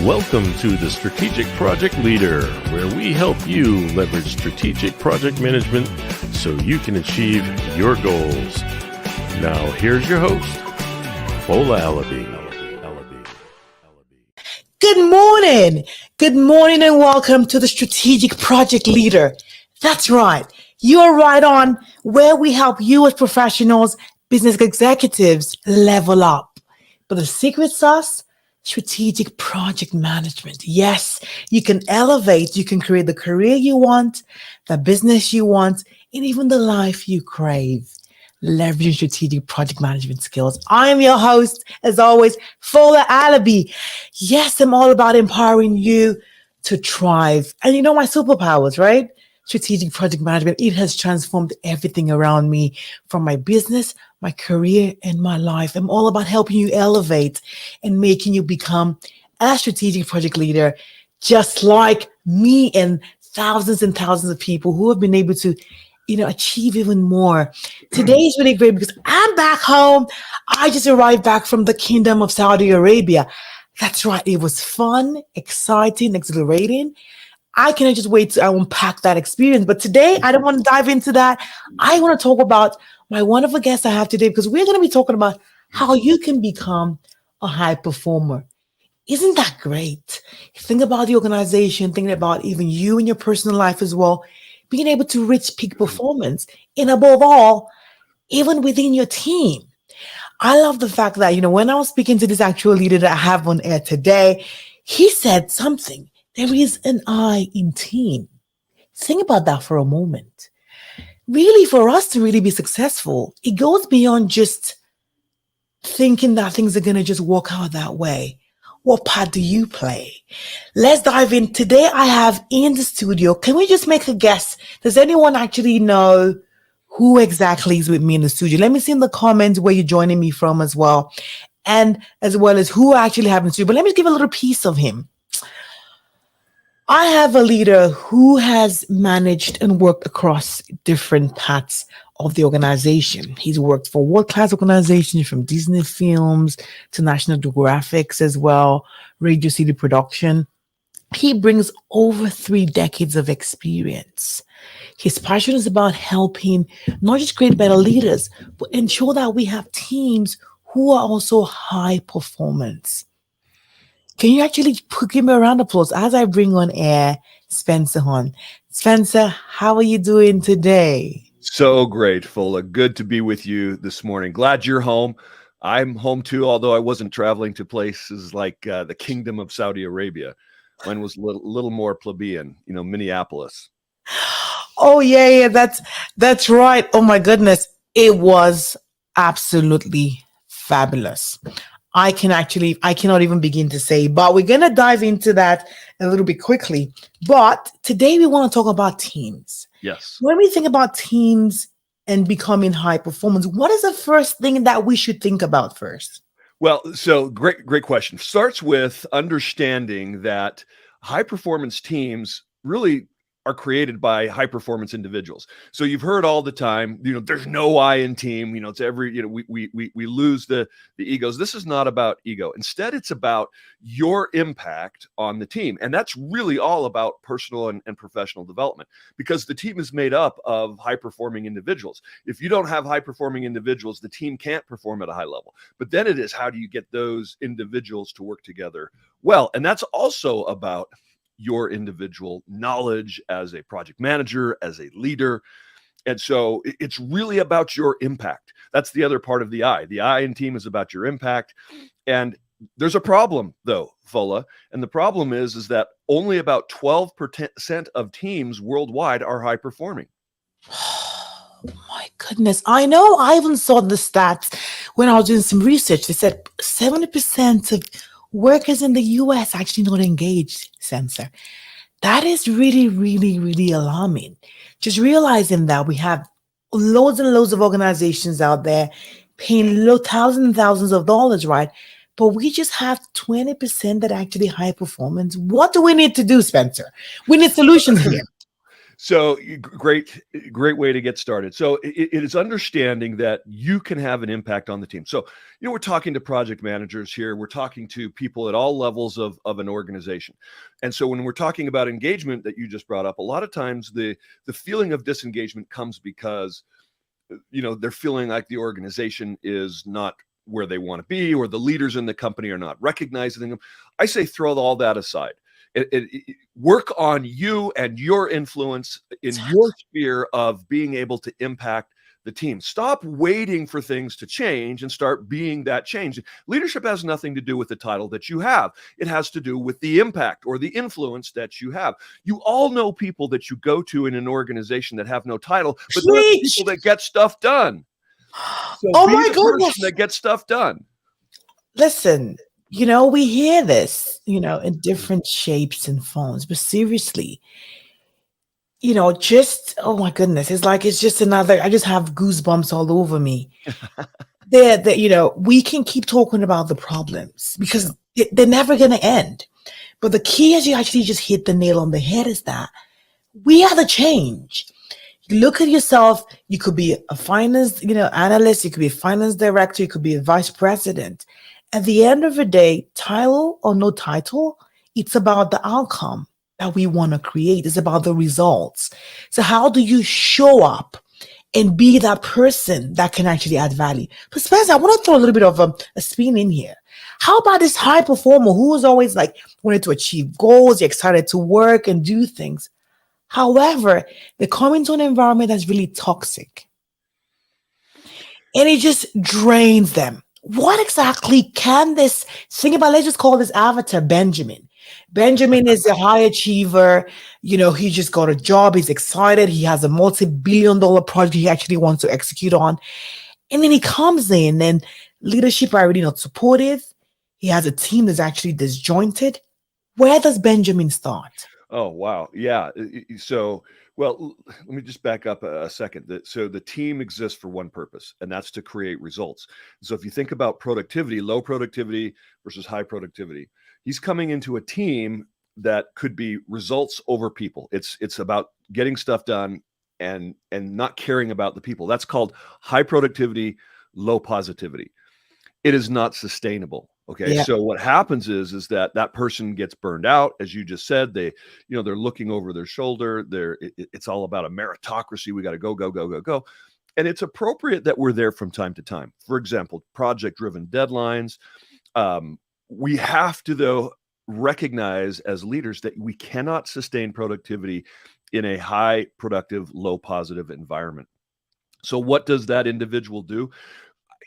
Welcome to the Strategic Project Leader, where we help you leverage strategic project management so you can achieve your goals. Now, here's your host, Fola Alabi. Good morning. Good morning and welcome to the Strategic Project Leader. That's right. You are right on where we help you as professionals, business executives level up. But the secret sauce? Strategic project management. Yes, you can elevate, you can create the career you want, the business you want, and even the life you crave. Leveraging strategic project management skills. I am your host, as always, Fola Alabi. Yes, I'm all about empowering you to thrive. And you know my superpowers, right? Strategic project management. It has transformed everything around me, from my business, my career, and my life. I'm all about helping you elevate and making you become a strategic project leader, just like me and thousands of people who have been able to, achieve even more. Today is really great because I'm back home. I just arrived back from the Kingdom of Saudi Arabia. That's right. It was fun, exciting, exhilarating. I cannot just wait to unpack that experience. But today, I don't want to dive into that. I want to talk about my wonderful guest I have today, because we're going to be talking about how you can become a high performer. Isn't that great? Think about the organization, thinking about even you in your personal life as well, being able to reach peak performance. And above all, even within your team. I love the fact that, when I was speaking to this actual leader that I have on air today, he said something. There is an I in team. Think about that for a moment. Really, for us to really be successful, it goes beyond just thinking that things are going to just work out that way. What part do you play? Let's dive in. Today, I have in the studio, can we just make a guess? Does anyone actually know who exactly is with me in the studio? Let me see in the comments where you're joining me from as well. And as well as who I actually have in the studio. But let me give a little piece of him. I have a leader who has managed and worked across different parts of the organization. He's worked for world-class organizations, from Disney films to National Geographic as well, Radio City Production. He brings over 3 decades of experience. His passion is about helping not just create better leaders, but ensure that we have teams who are also high performance. Can you actually give me a round of applause as I bring on air Spencer on? Spencer, how are you doing today? So great, Fola. Good to be with you this morning. Glad you're home. I'm home too, although I wasn't traveling to places like the Kingdom of Saudi Arabia. Mine was a little more plebeian, Minneapolis. Oh, yeah, that's right. Oh, my goodness. It was absolutely fabulous. I cannot even begin to say, but we're going to dive into that a little bit quickly. But today we want to talk about teams. Yes. When we think about teams and becoming high performance, what is the first thing that we should think about first? Well, so great question. Starts with understanding that high performance teams really are created by high performance individuals. So you've heard all the time, there's no I in team, it's every, we lose the egos. This is not about ego. Instead, it's about your impact on the team. And that's really all about personal and professional development, because the team is made up of high performing individuals. If you don't have high performing individuals, the team can't perform at a high level. But then it is, how do you get those individuals to work together well? And that's also about your individual knowledge as a project manager, as a leader. And so it's really about your impact. That's the other part of the I. The I in team is about your impact. And there's a problem though, Fola. And the problem is that only about 12% of teams worldwide are high performing. Oh my goodness. I know. I even saw the stats when I was doing some research. They said 70% of workers in the US actually not engaged, Spencer. That is really, really, really alarming. Just realizing that we have loads and loads of organizations out there paying thousands and thousands of dollars, right? But we just have 20% that actually high performance. What do we need to do, Spencer? We need solutions here. So great way to get started. So it is understanding that you can have an impact on the team. So, we're talking to project managers here. We're talking to people at all levels of an organization. And so when we're talking about engagement that you just brought up, a lot of times the feeling of disengagement comes because, they're feeling like the organization is not where they want to be, or the leaders in the company are not recognizing them. I say throw all that aside. Work on you and your influence in your sphere of being able to impact the team. Stop waiting for things to change and start being that change. Leadership has nothing to do with the title that you have. It has to do with the impact or the influence that you have. You all know people that you go to in an organization that have no title, but they're the people that get stuff done. So Oh be my the goodness. person that gets stuff done. Listen, we hear this, in different shapes and forms, but seriously, just, oh my goodness, it's just another, I just have goosebumps all over me. We can keep talking about the problems because they're never going to end. But the key, as you actually just hit the nail on the head, is that we are the change. You look at yourself, you could be a finance, analyst, you could be a finance director, you could be a vice president. At the end of the day, title or no title, it's about the outcome that we want to create. It's about the results. So how do you show up and be that person that can actually add value? But Spencer, I want to throw a little bit of a spin in here. How about this high performer who is always like wanted to achieve goals, you're excited to work and do things? However, they come into an environment that's really toxic and it just drains them. What exactly can this think about? Let's just call this avatar Benjamin. Benjamin is a high achiever. He just got a job. He's excited. He has a multi-billion-dollar project he actually wants to execute on. And then he comes in and leadership are already not supportive. He has a team that's actually disjointed. Where does Benjamin start? Oh, wow. Yeah. So, well, let me just back up a second. So the team exists for one purpose, and that's to create results. So if you think about productivity, low productivity versus high productivity, he's coming into a team that could be results over people. It's about getting stuff done and not caring about the people. That's called high productivity, low positivity. It is not sustainable. Okay. Yeah. So what happens is that person gets burned out. As you just said, they're looking over their shoulder. It's all about a meritocracy. We got to go, go, go, go, go. And it's appropriate that we're there from time to time. For example, project driven deadlines. We have to, though, recognize as leaders that we cannot sustain productivity in a high productive, low positive environment. So what does that individual do?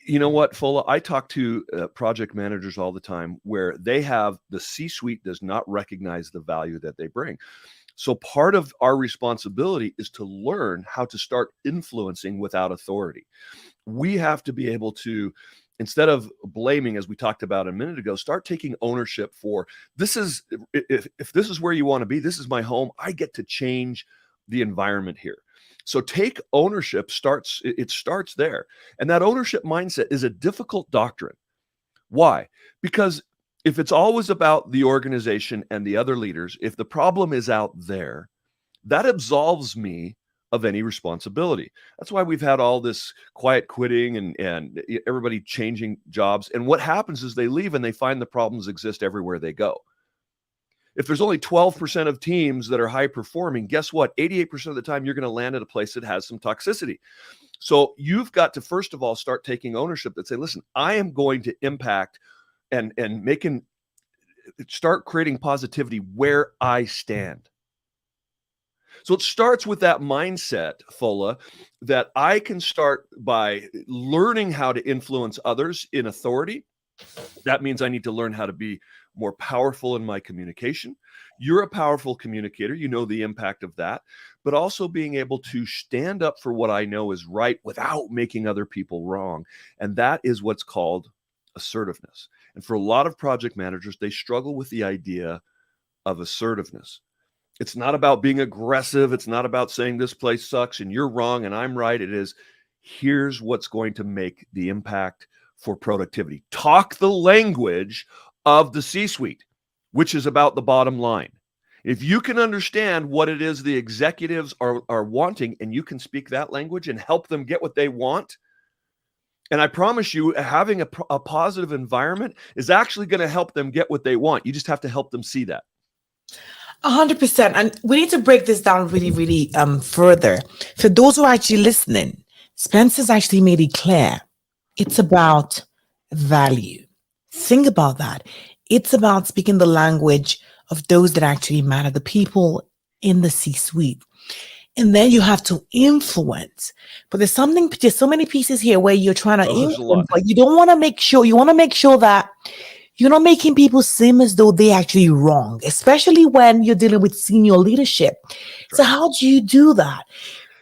You know what, Fola? I talk to project managers all the time where they have the C-suite does not recognize the value that they bring. So part of our responsibility is to learn how to start influencing without authority. We have to be able to, instead of blaming, as we talked about a minute ago, start taking ownership for this is, if this is where you want to be, this is my home, I get to change the environment here. So take ownership it starts there. And that ownership mindset is a difficult doctrine. Why? Because if it's always about the organization and the other leaders, if the problem is out there, that absolves me of any responsibility. That's why we've had all this quiet quitting and everybody changing jobs. And what happens is they leave and they find the problems exist everywhere they go. If there's only 12% of teams that are high performing, guess what? 88% of the time, you're going to land at a place that has some toxicity. So you've got to, first of all, start taking ownership that say, listen, I am going to impact and start creating positivity where I stand. So it starts with that mindset, Fola, that I can start by learning how to influence others in authority. That means I need to learn how to be more powerful in my communication. You're a powerful communicator. You know the impact of that, but also being able to stand up for what I know is right without making other people wrong. And that is what's called assertiveness. And for a lot of project managers, they struggle with the idea of assertiveness. It's not about being aggressive. It's not about saying this place sucks and you're wrong and I'm right. It is, here's what's going to make the impact for productivity. Talk the language of the C-suite, which is about the bottom line. If you can understand what it is the executives are wanting, and you can speak that language and help them get what they want, and I promise you, having a positive environment is actually going to help them get what they want. You just have to help them see that. 100%. And we need to break this down really, really further. For those who are actually listening, Spencer's actually made it clear. It's about value. Think about that. It's about speaking the language of those that actually matter, the people in the C-suite. And then you have to influence. But there's so many pieces here where you're trying to influence, but you don't want to make sure, you want to make sure that you're not making people seem as though they're actually wrong, especially when you're dealing with senior leadership. So how do you do that?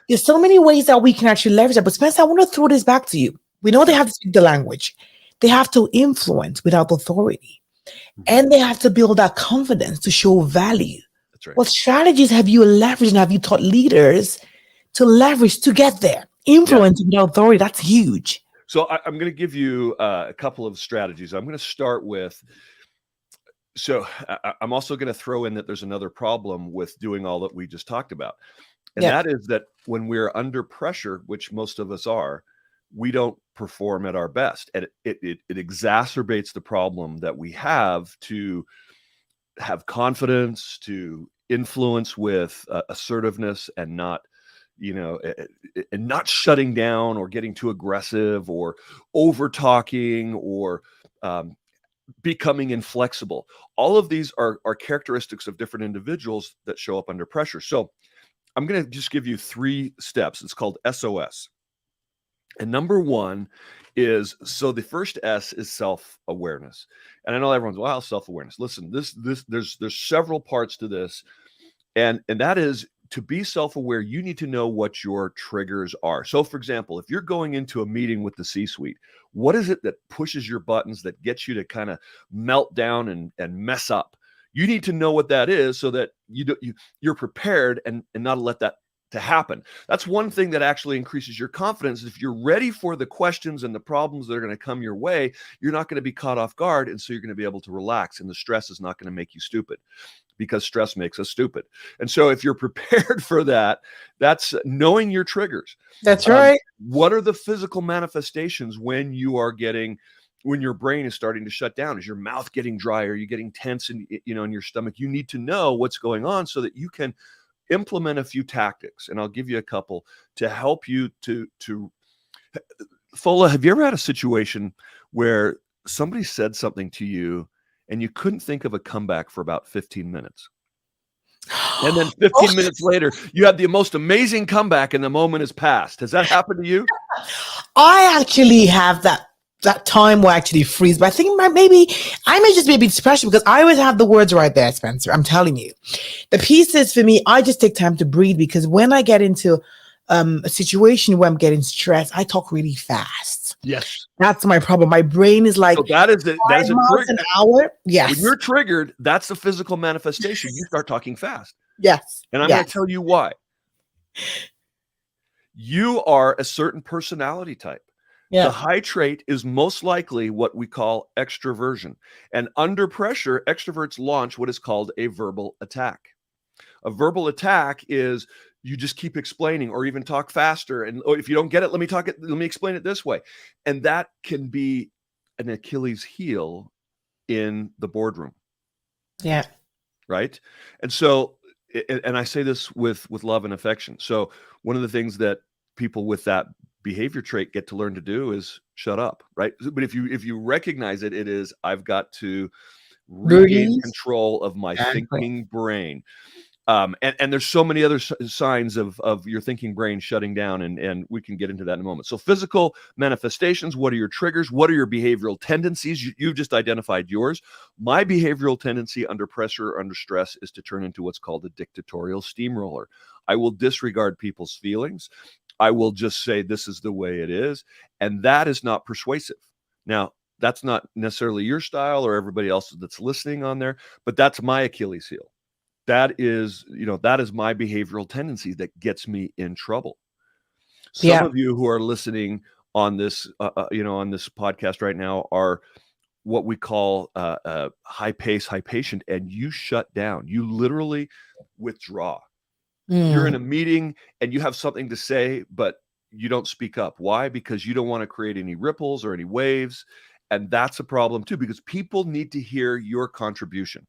There's so many ways that we can actually leverage that. But Spencer, I want to throw this back to you. We know they have to speak the language. They have to influence without authority. And they have to build that confidence to show value. That's right. What strategies have you leveraged and have you taught leaders to leverage to get there? Influence without authority, that's huge. So I'm going to give you a couple of strategies. I'm going to start with, so I'm also going to throw in that there's another problem with doing all that we just talked about. And that is that when we're under pressure, which most of us are, we don't perform at our best. And it exacerbates the problem that we have to have confidence, to influence with assertiveness, and not, and not shutting down or getting too aggressive or over talking or becoming inflexible. All of these are characteristics of different individuals that show up under pressure. So I'm going to just give you 3 steps. It's called SOS. And number 1 is, so the first S is self-awareness. And I know everyone's, wow, self-awareness. Listen, there's several parts to this. And that is, to be self-aware, you need to know what your triggers are. So for example, if you're going into a meeting with the C-suite, what is it that pushes your buttons, that gets you to kind of melt down and mess up? You need to know what that is so that you're prepared and not let that to happen. That's one thing that actually increases your confidence. If you're ready for the questions and the problems that are going to come your way, you're not going to be caught off guard. And so you're going to be able to relax, and the stress is not going to make you stupid, because stress makes us stupid. And so if you're prepared for that, that's knowing your triggers. That's right. What are the physical manifestations when your brain is starting to shut down? Is your mouth getting dry? Are you getting tense in your stomach? You need to know what's going on so that you can implement a few tactics. And I'll give you a couple to help you to Fola, have you ever had a situation where somebody said something to you and you couldn't think of a comeback for about 15 minutes? And then 15 minutes later, you had the most amazing comeback and the moment has passed. Has that happened to you? I actually have that time will actually freeze. But I think I may just be a bit special because I always have the words right there, Spencer. I'm telling you. The pieces for me, I just take time to breathe, because when I get into a situation where I'm getting stressed, I talk really fast. Yes. That's my problem. My brain is like, so that is a miles an hour. Yes. When you're triggered, that's the physical manifestation. You start talking fast. Yes. And I'm going to tell you why. You are a certain personality type. The high trait is most likely what we call extroversion. And under pressure, extroverts launch what is called a verbal attack. A verbal attack is you just keep explaining, or even talk faster. And if you don't get it, let me explain it this way. And that can be an Achilles heel in the boardroom. Yeah. Right. And so, and I say this with love and affection. So one of the things that people with that behavior trait get to learn to do is shut up, right? But if you recognize it, it is, I've got to regain control of my thinking brain. And there's so many other signs of your thinking brain shutting down, and we can get into that in a moment. So physical manifestations, what are your triggers? What are your behavioral tendencies? You've just identified yours. My behavioral tendency under pressure or under stress is to turn into what's called a dictatorial steamroller. I will disregard people's feelings. I will just say, this is the way it is. And that is not persuasive. Now, that's not necessarily your style or everybody else that's listening on there, but that's my Achilles heel. That is my behavioral tendency that gets me in trouble. Some of you who are listening on this, on this podcast right now are what we call high pace, high patient, and you shut down. You literally withdraw. You're in a meeting and you have something to say, but you don't speak up. Why? Because you don't want to create any ripples or any waves. And that's a problem too, because people need to hear your contribution.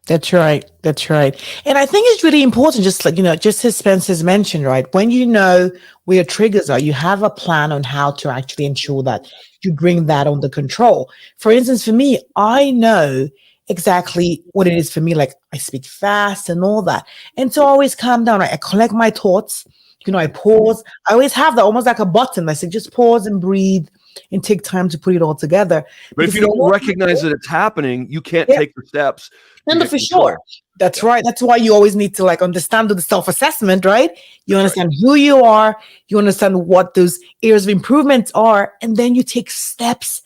That's right. That's right. And I think it's really important, just like, just as Spencer's mentioned, right? When you know where your triggers are, you have a plan on how to actually ensure that you bring that under control. For instance, for me, I know exactly what it is for me. Like I speak fast and all that. And so I always calm down. Right? I collect my thoughts, I pause. I always have that almost like a button. I say, just pause and breathe and take time to put it all together. But if you don't recognize that it's happening, you can't take the steps. No, for sure. That's right. That's why you always need to understand the self-assessment, right? You understand who you are, you understand what those areas of improvements are, and then you take steps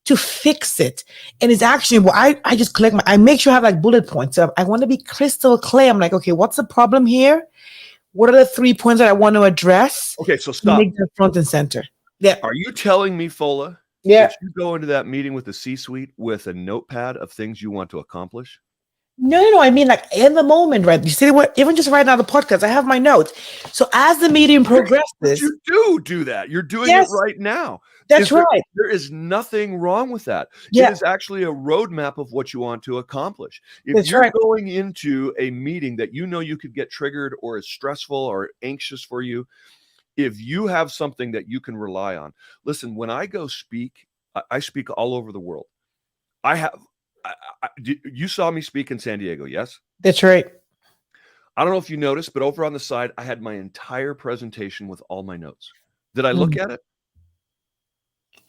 to fix it. And it's actually, I just I make sure I have bullet points. So I want to be crystal clear. I'm like, okay, what's the problem here? What are the 3 points that I want to address? Okay, so stop. Make them front and center. Yeah. Are you telling me, Fola, that you go into that meeting with the C-suite with a notepad of things you want to accomplish? No. I mean, in the moment, right? You see what? Even just right now, the podcast, I have my notes. So as the meeting progresses, you do that. You're doing it right now. That's right. There is nothing wrong with that. Yeah. It is actually a roadmap of what you want to accomplish. If you're going into a meeting that you could get triggered or is stressful or anxious for you, if you have something that you can rely on, listen, when I go speak, I speak all over the world. You saw me speak in San Diego, yes? That's right. I don't know if you noticed, but over on the side, I had my entire presentation with all my notes. Did I look at it?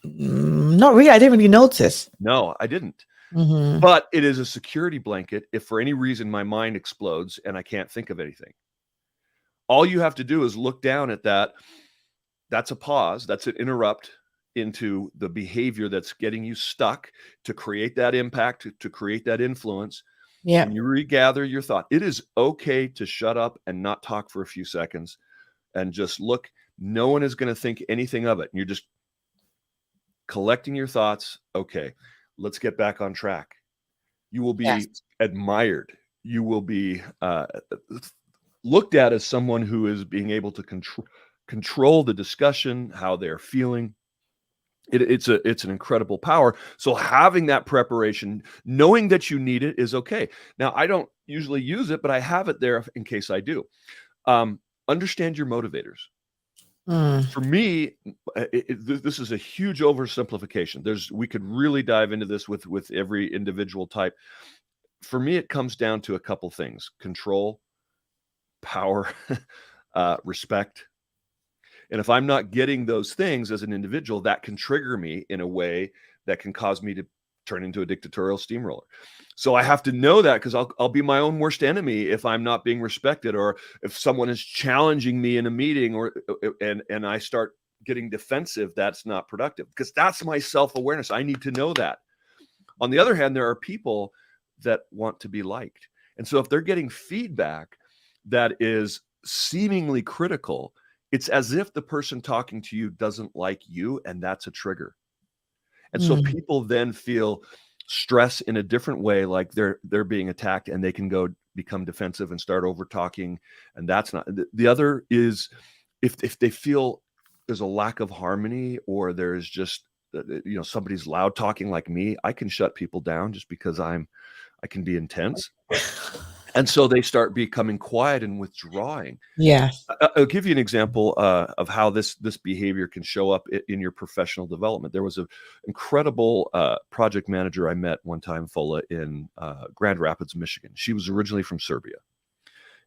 Not really. I didn't really notice. No, I didn't. Mm-hmm. But it is a security blanket if for any reason my mind explodes and I can't think of anything. All you have to do is look down at that. That's a pause. That's an interrupt into the behavior that's getting you stuck to create that impact, to create that influence. Yeah. And you regather your thought. It is okay to shut up and not talk for a few seconds and just look. No one is going to think anything of it. And you're just collecting your thoughts. Okay, let's get back on track. You will be admired. You will be looked at as someone who is being able to control the discussion, how they're feeling. It's an incredible power. So having that preparation, knowing that you need it, is okay. Now, I don't usually use it, but I have it there in case I do. Understand your motivators. For me, this is a huge oversimplification. We could really dive into this with every individual type. For me, it comes down to a couple things: control, power, respect. And if I'm not getting those things as an individual, that can trigger me in a way that can cause me to turn into a dictatorial steamroller. So I have to know that, because I'll be my own worst enemy if I'm not being respected, or if someone is challenging me in a meeting, and I start getting defensive. That's not productive, because that's my self-awareness. I need to know that. On the other hand, there are people that want to be liked. And so if they're getting feedback that is seemingly critical, it's as if the person talking to you doesn't like you, and that's a trigger. And so people then feel stress in a different way, like they're being attacked, and they can become defensive and start over talking. And that's not. The other is if they feel there's a lack of harmony, or there's just somebody's loud talking like me, I can shut people down just because I can be intense. And so they start becoming quiet and withdrawing. Yeah. I'll give you an example of how this behavior can show up in your professional development. There was an incredible project manager I met one time, Fola, in Grand Rapids, Michigan. She was originally from Serbia.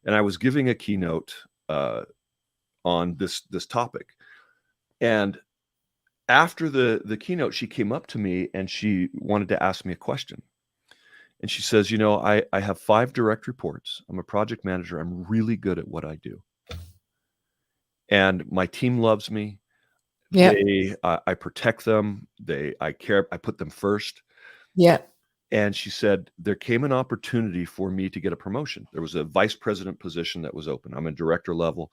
And I was giving a keynote on this topic. And after the keynote, she came up to me and she wanted to ask me a question. And she says, I have 5 direct reports. I'm a project manager. I'm really good at what I do. And my team loves me. Yeah. I protect them. I care. I put them first. Yeah. And she said, there came an opportunity for me to get a promotion. There was a vice president position that was open. I'm a director level.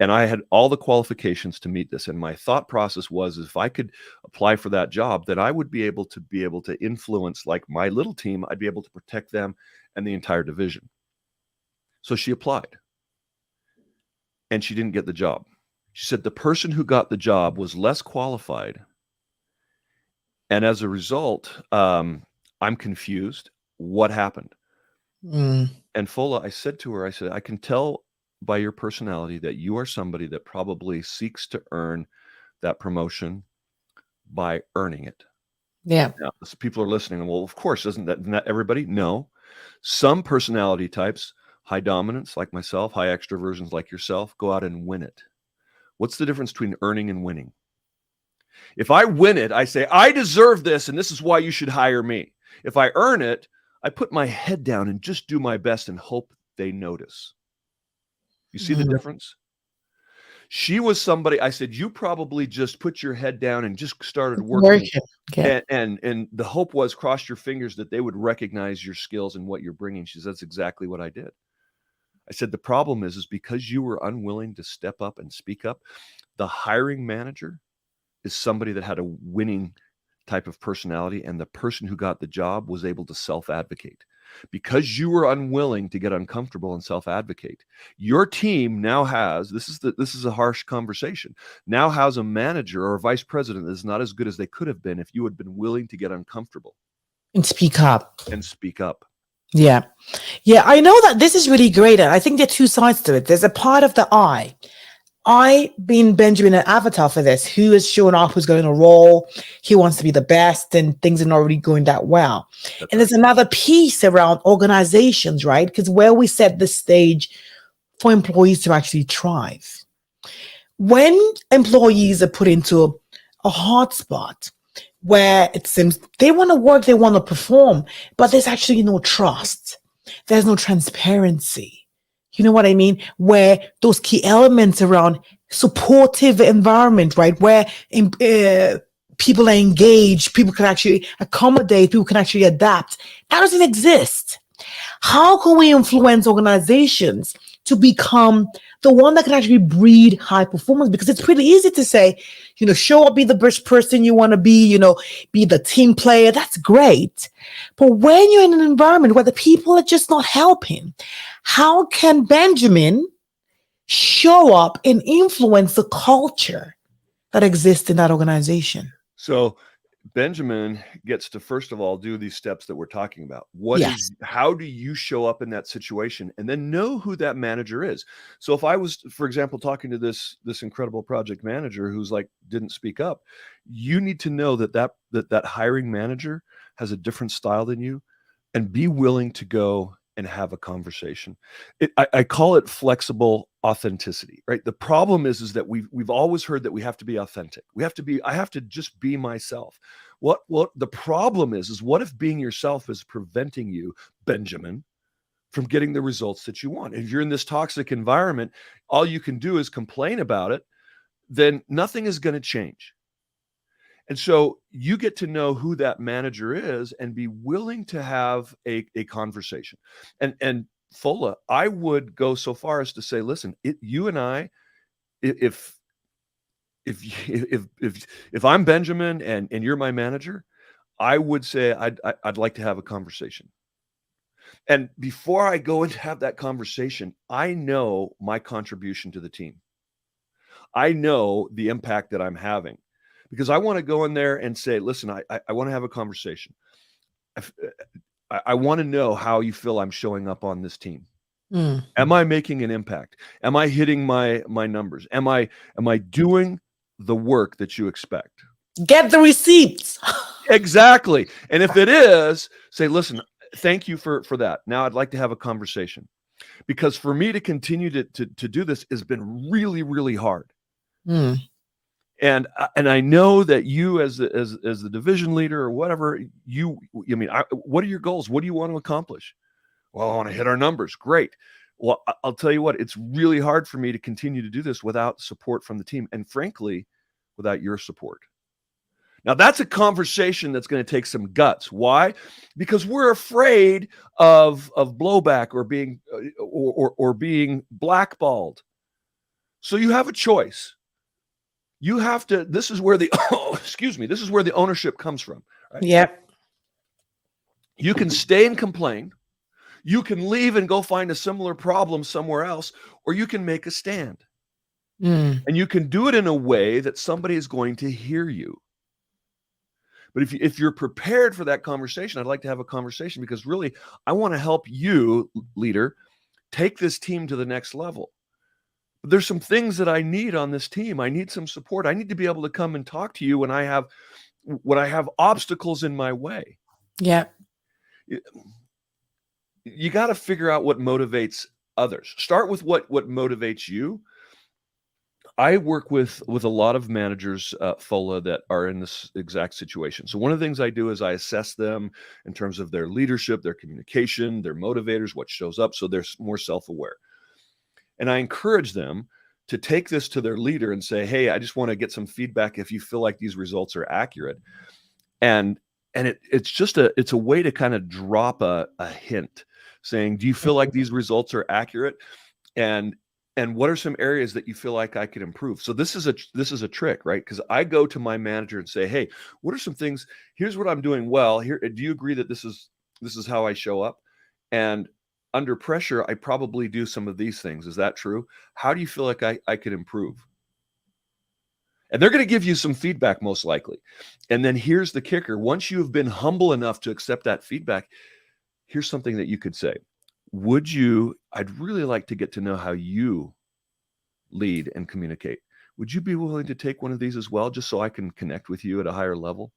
And I had all the qualifications to meet this. And my thought process was, if I could apply for that job, that I would be able to influence, like my little team, I'd be able to protect them and the entire division. So she applied and she didn't get the job. She said the person who got the job was less qualified. And as a result, I'm confused. What happened? Mm. And Fola, I said to her, I said, I can tell by your personality that you are somebody that probably seeks to earn that promotion by earning it. Yeah. Now, people are listening. Well, of course, isn't that everybody? No. Some personality types, high dominance like myself, high extroversions like yourself, go out and win it. What's the difference between earning and winning? If I win it, I say, I deserve this, and this is why you should hire me. If I earn it, I put my head down and just do my best and hope they notice. You see the difference? She was somebody, I said, you probably just put your head down and just started working. Yeah. And the hope was, cross your fingers, that they would recognize your skills and what you're bringing. She says, that's exactly what I did. I said, the problem is because you were unwilling to step up and speak up, the hiring manager is somebody that had a winning type of personality, and the person who got the job was able to self-advocate. Because you were unwilling to get uncomfortable and self-advocate, your team now has, this is a harsh conversation, now has a manager or a vice president that is not as good as they could have been if you had been willing to get uncomfortable And speak up. Yeah. Yeah, I know that this is really great. And I think there are two sides to it. There's a part of the I being Benjamin, an avatar for this, who is showing off, who's going to roll, he wants to be the best, and things are not really going that well. And there's another piece around organizations, right? Because where we set the stage for employees to actually thrive. When employees are put into a hot spot where it seems they want to work, they want to perform, but there's actually no trust, there's no transparency. You know what I mean? Where those key elements around supportive environment, right? Where people are engaged, people can actually accommodate, people can actually adapt. That doesn't exist. How can we influence organizations to become the one that can actually breed high performance? Because it's pretty easy to say, show up, be the best person you want to be, be the team player. That's great. But when you're in an environment where the people are just not helping, how can Benjamin show up and influence the culture that exists in that organization? So Benjamin gets to, first of all, do these steps that we're talking about. How do you show up in that situation, and then know who that manager is? So if I was, for example, talking to this incredible project manager who's like, didn't speak up, you need to know that hiring manager has a different style than you, and be willing to go and have a conversation. I call it flexible authenticity, right? The problem is that we've always heard that we have to be authentic. I have to just be myself. What the problem is what if being yourself is preventing you, Benjamin, from getting the results that you want? If you're in this toxic environment, all you can do is complain about it, then nothing is going to change. And so you get to know who that manager is and be willing to have a conversation. And Fola, I would go so far as to say, listen, you and I, if I'm Benjamin and you're my manager, I would say I'd like to have a conversation. And before I go and have that conversation, I know my contribution to the team. I know the impact that I'm having. Because I want to go in there and say, listen, I want to have a conversation. I want to know how you feel I'm showing up on this team. Am I making an impact? Am I hitting my numbers? Am I doing the work that you expect? Get the receipts. Exactly. And if it is, say, listen, thank you for that. Now I'd like to have a conversation. Because for me to continue to do this has been really, really hard. And I know that you as the division leader or whatever, what are your goals? What do you want to accomplish? Well, I want to hit our numbers. Great. Well, I'll tell you what, it's really hard for me to continue to do this without support from the team. And frankly, without your support. Now that's a conversation that's going to take some guts. Why? Because we're afraid of blowback or being, or being blackballed. So you have a choice. You have to, this is where the, excuse me, this is where the ownership comes from. Right? Yep. You can stay and complain. You can leave and go find a similar problem somewhere else, or you can make a stand. Mm. And you can do it in a way that somebody is going to hear you. But if you're prepared for that conversation, I'd like to have a conversation, because really, I want to help you, leader, take this team to the next level. But there's some things that I need on this team. I need some support. I need to be able to come and talk to you when I have obstacles in my way. Yep. You got to figure out what motivates others. Start with what motivates you. I work with a lot of managers, Fola, that are in this exact situation. So one of the things I do is I assess them in terms of their leadership, their communication, their motivators, what shows up, so they're more self-aware. And I encourage them to take this to their leader and say, hey, I just want to get some feedback if you feel like these results are accurate. And it's a way to kind of drop a hint saying, do you feel like these results are accurate? And what are some areas that you feel like I could improve? So this is a trick, right? Because I go to my manager and say, hey, what are some things? Here's what I'm doing well. Here, do you agree that this is how I show up? And under pressure, I probably do some of these things. Is that true? How do you feel like I could improve? And they're going to give you some feedback, most likely. And then here's the kicker. Once you have been humble enough to accept that feedback, here's something that you could say. I'd really like to get to know how you lead and communicate. Would you be willing to take one of these as well, just so I can connect with you at a higher level?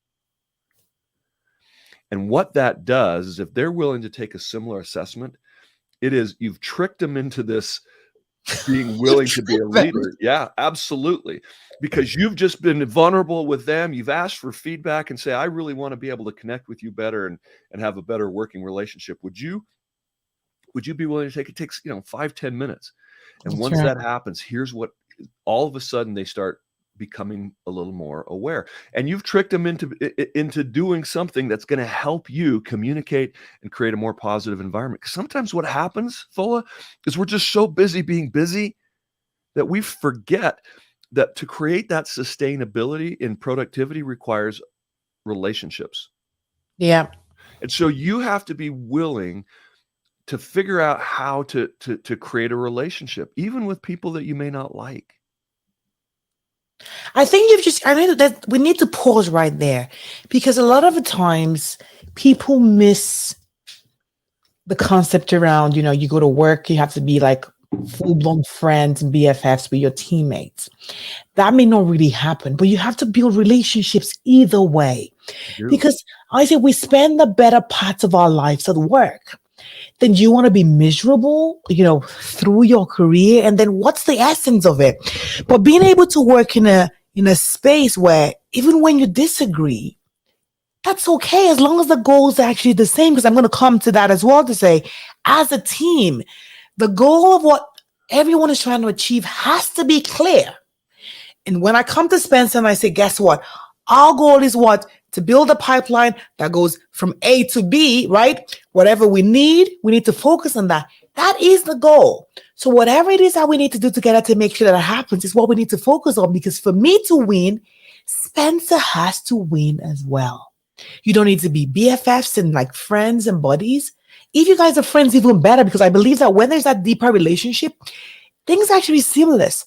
And what that does is, if they're willing to take a similar assessment, you've tricked them into this being willing to be a leader. Yeah, absolutely. Because you've just been vulnerable with them. You've asked for feedback and say, I really want to be able to connect with you better and have a better working relationship. Would you be willing to take it? Takes 5-10 minutes. And once that happens, here's what, all of a sudden they start becoming a little more aware. And you've tricked them into doing something that's going to help you communicate and create a more positive environment. Because sometimes what happens, Fola, is we're just so busy being busy that we forget that to create that sustainability in productivity requires relationships. Yeah. And so you have to be willing to figure out how to create a relationship, even with people that you may not like. I think I mean that we need to pause right there, because a lot of the times people miss the concept around, you go to work, you have to be like full-blown friends and BFFs with your teammates. That may not really happen, but you have to build relationships either way. Because I say we spend the better parts of our lives at work. Then you want to be miserable, through your career. And then what's the essence of it? But being able to work in a space where even when you disagree, that's okay, as long as the goal is actually the same. Because I'm going to come to that as well, to say, as a team, the goal of what everyone is trying to achieve has to be clear. And when I come to Spencer and I say, guess what? Our goal is what? To build a pipeline that goes from A to B, right? Whatever we need to focus on that. That is the goal. So whatever it is that we need to do together to make sure that happens is what we need to focus on. Because for me to win, Spencer has to win as well. You don't need to be BFFs and like friends and buddies. If you guys are friends, even better, because I believe that when there's that deeper relationship, things are actually seamless.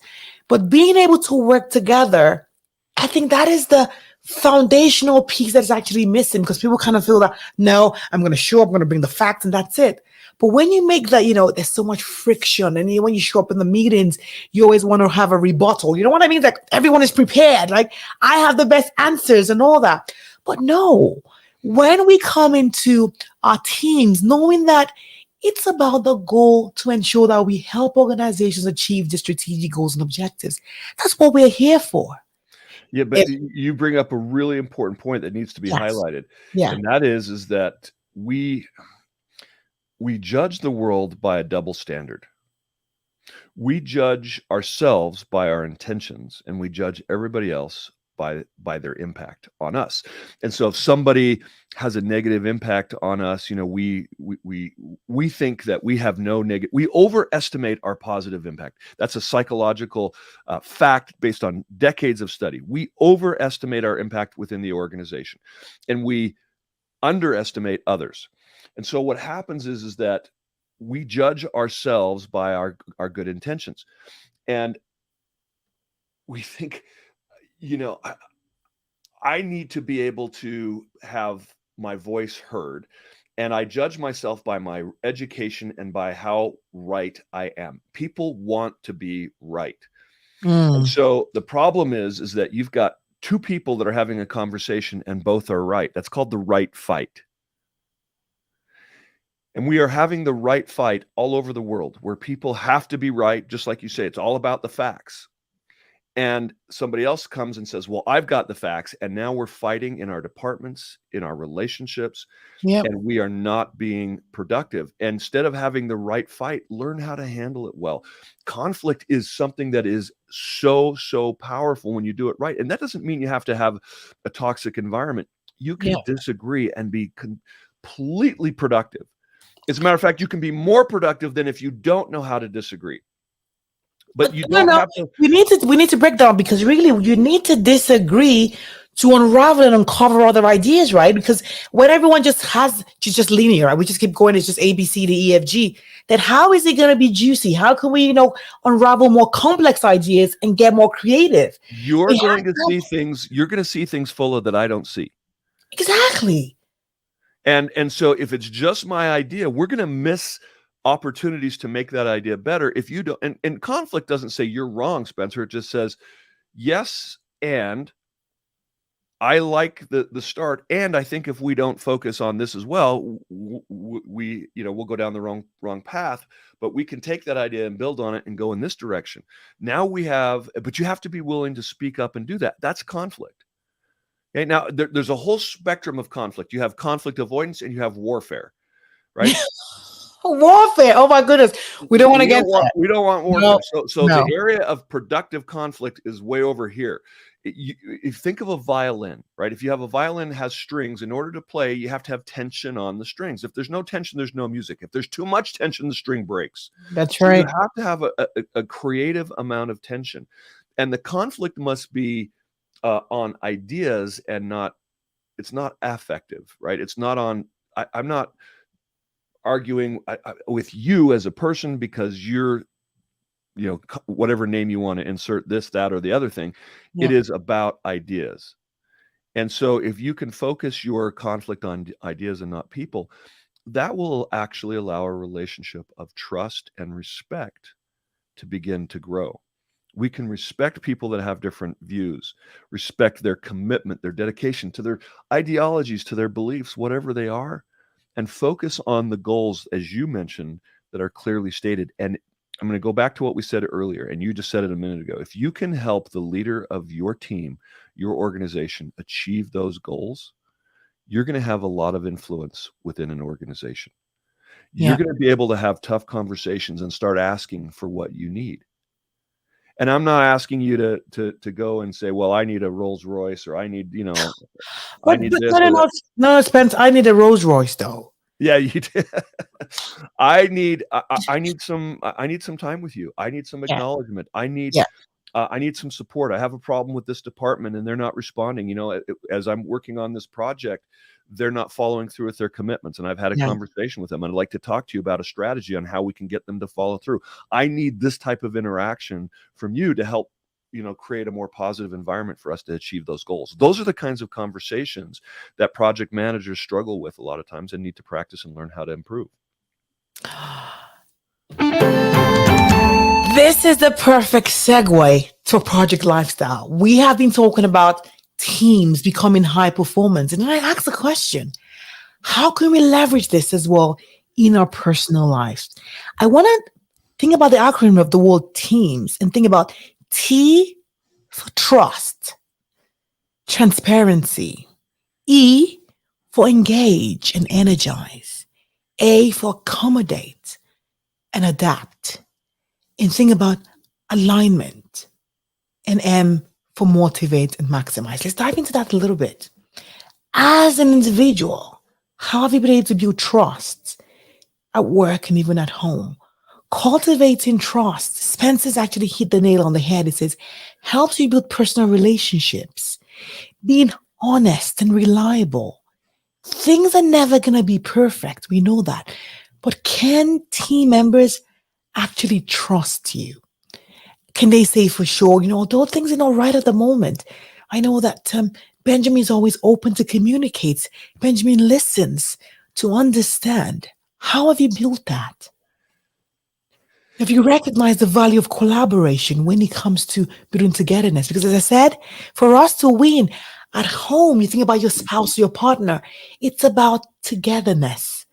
But being able to work together, I think that is the foundational piece that's actually missing, because people kind of feel that, no, I'm going to show up, I'm going to bring the facts, and that's it. But when you make that, there's so much friction. And when you show up in the meetings, you always want to have a rebuttal. You know what I mean? Like everyone is prepared. Like I have the best answers and all that. But no, when we come into our teams, knowing that it's about the goal to ensure that we help organizations achieve the strategic goals and objectives. That's what we're here for. Yeah, but you bring up a really important point that needs to be highlighted. Yeah. And that is that we judge the world by a double standard. We judge ourselves by our intentions, and we judge everybody else by their impact on us. And so if somebody has a negative impact on us, we think that we have no negative, we overestimate our positive impact. That's a psychological fact based on decades of study. We overestimate our impact within the organization, and we underestimate others. And so what happens is that we judge ourselves by our good intentions. And we think, I need to be able to have my voice heard. And I judge myself by my education and by how right I am. People want to be right. And so the problem is that you've got two people that are having a conversation and both are right. That's called the right fight. And we are having the right fight all over the world where people have to be right. Just like you say, it's all about the facts. And somebody else comes and says, well, I've got the facts. And now we're fighting in our departments, in our relationships, and we are not being productive. And instead of having the right fight, learn how to handle it well. Conflict is something that is so, so powerful when you do it right. And that doesn't mean you have to have a toxic environment. You can disagree and be completely productive. As a matter of fact, you can be more productive than if you don't know how to disagree. But you don't have to. We need to break down, because really you need to disagree to unravel and uncover other ideas, right? Because when everyone just linear, right? We just keep going, it's just A, B, C, D, E, F, G. Then how is it going to be juicy? How can we, unravel more complex ideas and get more creative? You're going to see things, Fola, that I don't see. Exactly. And so if it's just my idea, we're going to miss opportunities to make that idea better. If you don't, and conflict doesn't say you're wrong, Spencer. It just says, yes, and I like the start. And I think if we don't focus on this as well, we'll go down the wrong path, but we can take that idea and build on it and go in this direction. Now but you have to be willing to speak up and do that. That's conflict. Okay, now there's a whole spectrum of conflict. You have conflict avoidance and you have warfare, right? Warfare. Oh my goodness. We don't want to get that. We don't want warfare. So the area of productive conflict is way over here. You think of a violin, right? If you have a violin that has strings, in order to play, you have to have tension on the strings. If there's no tension, there's no music. If there's too much tension, the string breaks. That's right. You have to have a creative amount of tension. And the conflict must be on ideas and it's not affective, right? It's not on, I'm not arguing with you as a person because you're, whatever name you want to insert, this, that, or the other thing. It is about ideas. And so if you can focus your conflict on ideas and not people, that will actually allow a relationship of trust and respect to begin to grow. We can respect people that have different views, respect their commitment, their dedication to their ideologies, to their beliefs, whatever they are, and focus on the goals, as you mentioned, that are clearly stated. And I'm going to go back to what we said earlier, and you just said it a minute ago. If you can help the leader of your team, your organization, achieve those goals, you're going to have a lot of influence within an organization. You're going to be able to have tough conversations and start asking for what you need. And I'm not asking you to go and say, well, I need a Rolls Royce, or I need, I need this. No, Spence, I need a Rolls Royce though. Yeah, you did. I need some time with you. I need some acknowledgement. I need some support. I have a problem with this department and they're not responding. As I'm working on this project, they're not following through with their commitments. And I've had a conversation with them. And I'd like to talk to you about a strategy on how we can get them to follow through. I need this type of interaction from you to help, create a more positive environment for us to achieve those goals. Those are the kinds of conversations that project managers struggle with a lot of times and need to practice and learn how to improve. This is the perfect segue to project lifestyle. We have been talking about teams becoming high performance. And then I asked the question, how can we leverage this as well in our personal lives? I want to think about the acronym of the word teams and think about T for trust, transparency, E for engage and energize, A for accommodate and adapt, and think about alignment, and M for motivate and maximize? Let's dive into that a little bit. As an individual, how have you been able to build trust at work and even at home? Cultivating trust. Spencer's actually hit the nail on the head. It says, helps you build personal relationships, being honest and reliable. Things are never going to be perfect. We know that. But can team members actually trust you? Can they say for sure, although things are not right at the moment, I know that Benjamin is always open to communicate. Benjamin listens to understand. How have you built that? Have you recognized the value of collaboration when it comes to building togetherness? Because as I said, for us to win at home, you think about your spouse, your partner, it's about togetherness.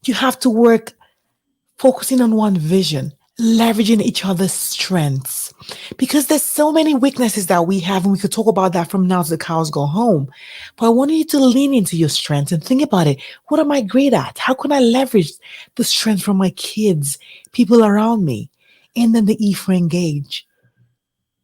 You have to work focusing on one vision, leveraging each other's strengths. Because there's so many weaknesses that we have, and we could talk about that from now to the cows go home. But I want you to lean into your strengths and think about it. What am I great at? How can I leverage the strength from my kids, people around me? And then the E for engage.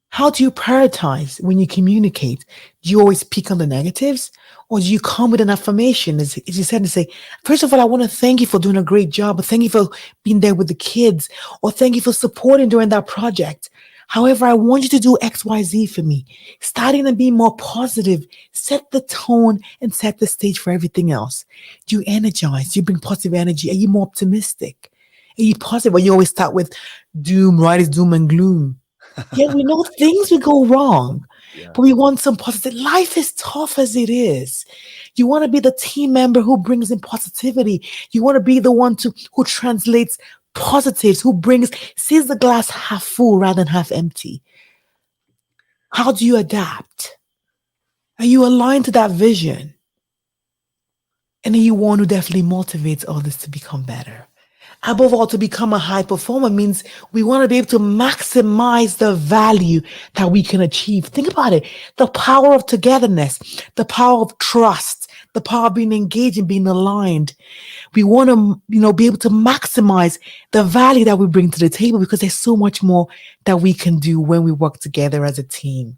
How do you prioritize when you communicate? Do you always pick on the negatives? Or do you come with an affirmation, as you said, and say, first of all, I want to thank you for doing a great job, or thank you for being there with the kids, or thank you for supporting during that project. However, I want you to do X, Y, Z for me. Starting to be more positive, set the tone and set the stage for everything else. Do you energize? Do you bring positive energy? Are you more optimistic? Are you positive? Or you always start with doom, right? It's doom and gloom. Yeah, we know things will go wrong, Yeah. but we want some positive. Life is tough as it is. You want to be the team member who brings in positivity. You want to be the one who translates positives, sees the glass half full rather than half empty. How do you adapt? Are you aligned to that vision? And are you one who definitely motivates others to become better? Above all, to become a high performer means we want to be able to maximize the value that we can achieve. Think about it. The power of togetherness, the power of trust, the power of being engaged and being aligned. We want to, be able to maximize the value that we bring to the table, because there's so much more that we can do when we work together as a team.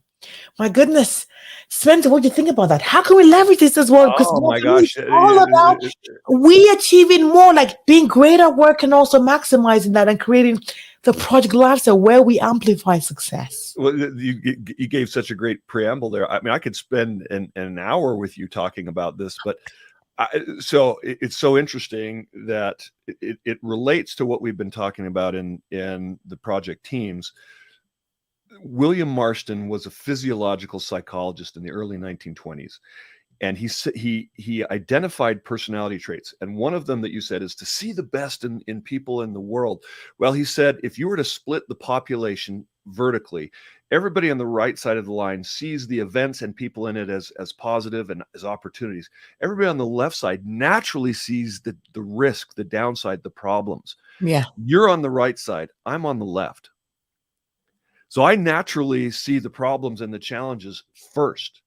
My goodness. Spencer, what do you think about that? How can we leverage this as well? Because Oh my it's gosh. all about we achieving more, like being great at work and also maximizing that and creating the project lifestyle where we amplify success. Well, you gave such a great preamble there. I mean, I could spend an hour with you talking about this, but so it's so interesting that it relates to what we've been talking about in the project teams. William Marston was a physiological psychologist in the early 1920s, and he identified personality traits. And one of them that you said is to see the best in people in the world. Well, he said, if you were to split the population vertically, everybody on the right side of the line sees the events and people in it as positive and as opportunities. Everybody on the left side naturally sees the risk, the downside, the problems. Yeah. You're on the right side. I'm on the left. So I naturally see the problems and the challenges first.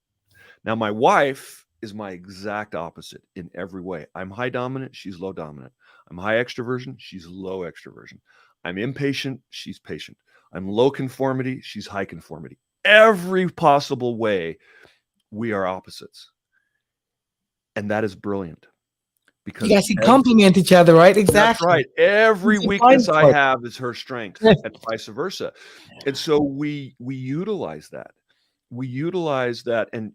Now, my wife is my exact opposite in every way. I'm high dominant, she's low dominant. I'm high extroversion, she's low extroversion. I'm impatient, she's patient. I'm low conformity, she's high conformity. Every possible way, we are opposites. And that is brilliant. Because you guys can complement each other, right? Exactly. That's right. Every weakness I have is her strength, and vice versa. And so we utilize that. We utilize that, and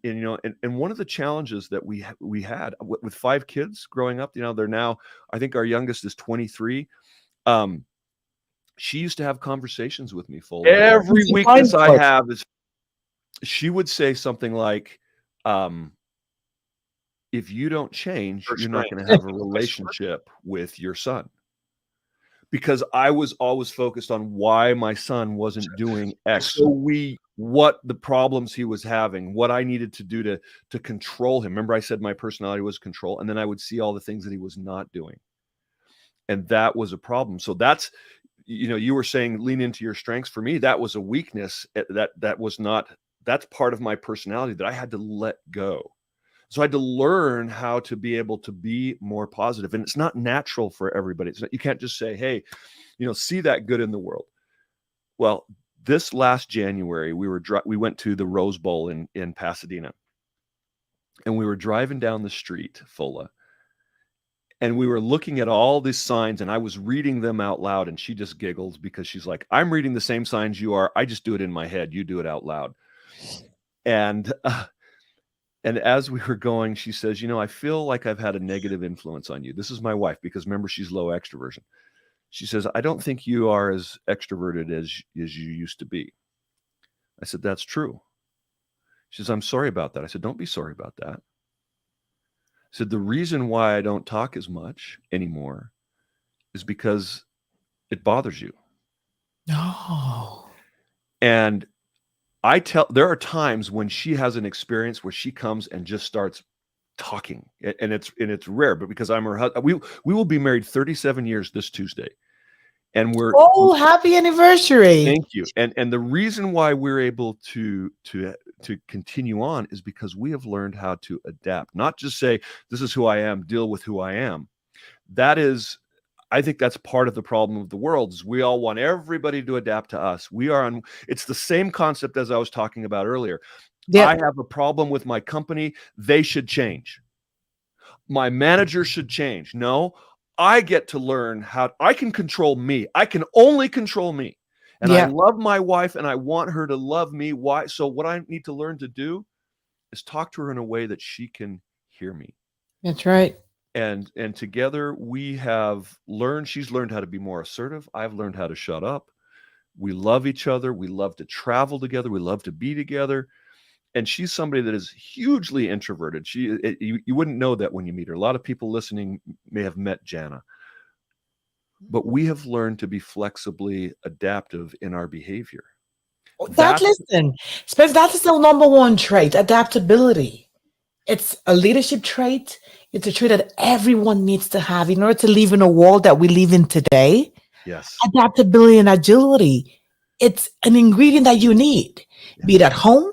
one of the challenges that we had with 5 kids growing up, they're now, I think our youngest is 23. She used to have conversations with me, Fola. Every weakness I have is, she would say something like, if you don't change, you're not going to have a relationship with your son. Because I was always focused on why my son wasn't doing X. So what the problems he was having, what I needed to do to control him. Remember I said my personality was control, and then I would see all the things that he was not doing. And that was a problem. So that's, you were saying lean into your strengths. For me, that was a weakness that's part of my personality that I had to let go. So I had to learn how to be able to be more positive. And it's not natural for everybody. You can't just say, hey, see that good in the world. Well, this last January, we went to the Rose Bowl in Pasadena, and we were driving down the street, Fola, and we were looking at all these signs, and I was reading them out loud, and she just giggled because she's like, I'm reading the same signs you are. I just do it in my head. You do it out loud. And as we were going, she says, I feel like I've had a negative influence on you. This is my wife, because remember, she's low extroversion. She says, I don't think you are as extroverted as you used to be. I said, that's true. She says, I'm sorry about that. I said, don't be sorry about that. I said, the reason why I don't talk as much anymore is because it bothers you. No. And there are times when she has an experience where she comes and just starts talking, and it's rare, but because I'm her husband, we will be married 37 years this Tuesday. And happy anniversary. Thank you. And the reason why we're able to continue on is because we have learned how to adapt, not just say, this is who I am, deal with who I am. I think that's part of the problem of the world, is we all want everybody to adapt to us. It's the same concept as I was talking about earlier. Yeah. I have a problem with my company. They should change. My manager should change. No, I get to learn how I can control me. I can only control me. And I love my wife, and I want her to love me. Why? So what I need to learn to do is talk to her in a way that she can hear me. That's right. And together she's learned how to be more assertive. I've learned how to shut up. We love each other. We love to travel together. We love to be together. And she's somebody that is hugely introverted. You wouldn't know that when you meet her. A lot of people listening may have met Jana. But we have learned to be flexibly adaptive in our behavior. Listen, Spence, that's the number one trait, adaptability. It's a leadership trait. It's a trait that everyone needs to have in order to live in a world that we live in today. Yes. Adaptability and agility. It's an ingredient that you need, be it at home,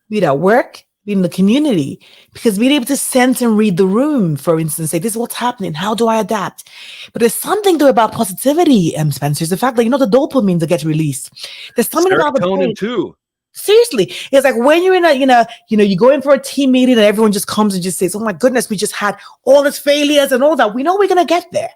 be it at work, be it in the community, because being able to sense and read the room, for instance, say, this is what's happening. How do I adapt? But there's something though about positivity, Spencer. It's the fact that, the dopamine that gets released. There's something about the brain too. Seriously, it's like when you're you go in for a team meeting and everyone just comes and just says, oh my goodness, we just had all these failures and all that. We know we're going to get there.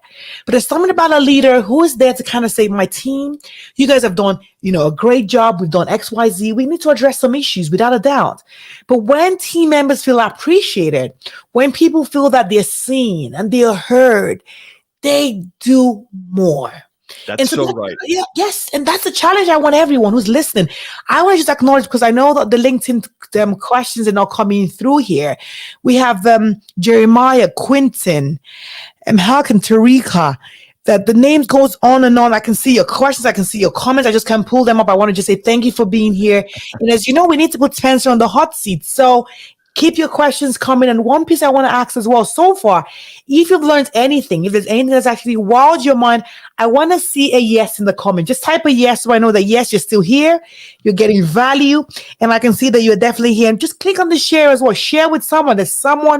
But there's something about a leader who is there to kind of say, my team, you guys have done, a great job. We've done X, Y, Z. We need to address some issues without a doubt. But when team members feel appreciated, when people feel that they're seen and they're heard, they do more. That's so right. Yes. And that's the challenge I want everyone who's listening. I want to just acknowledge, because I know that the LinkedIn questions are not coming through here. We have Jeremiah, Quinton, Halkan, Tarika, that the names goes on and on. I can see your questions. I can see your comments. I just can't pull them up. I want to just say thank you for being here. And as you know, we need to put Spencer on the hot seat. So keep your questions coming. And one piece I want to ask as well, so far, if you've learned anything, if there's anything that's actually wowed your mind, I want to see a yes in the comment. Just type a yes so I know that yes, you're still here, you're getting value, and I can see that you're definitely here. And just click on the share as well. Share with someone,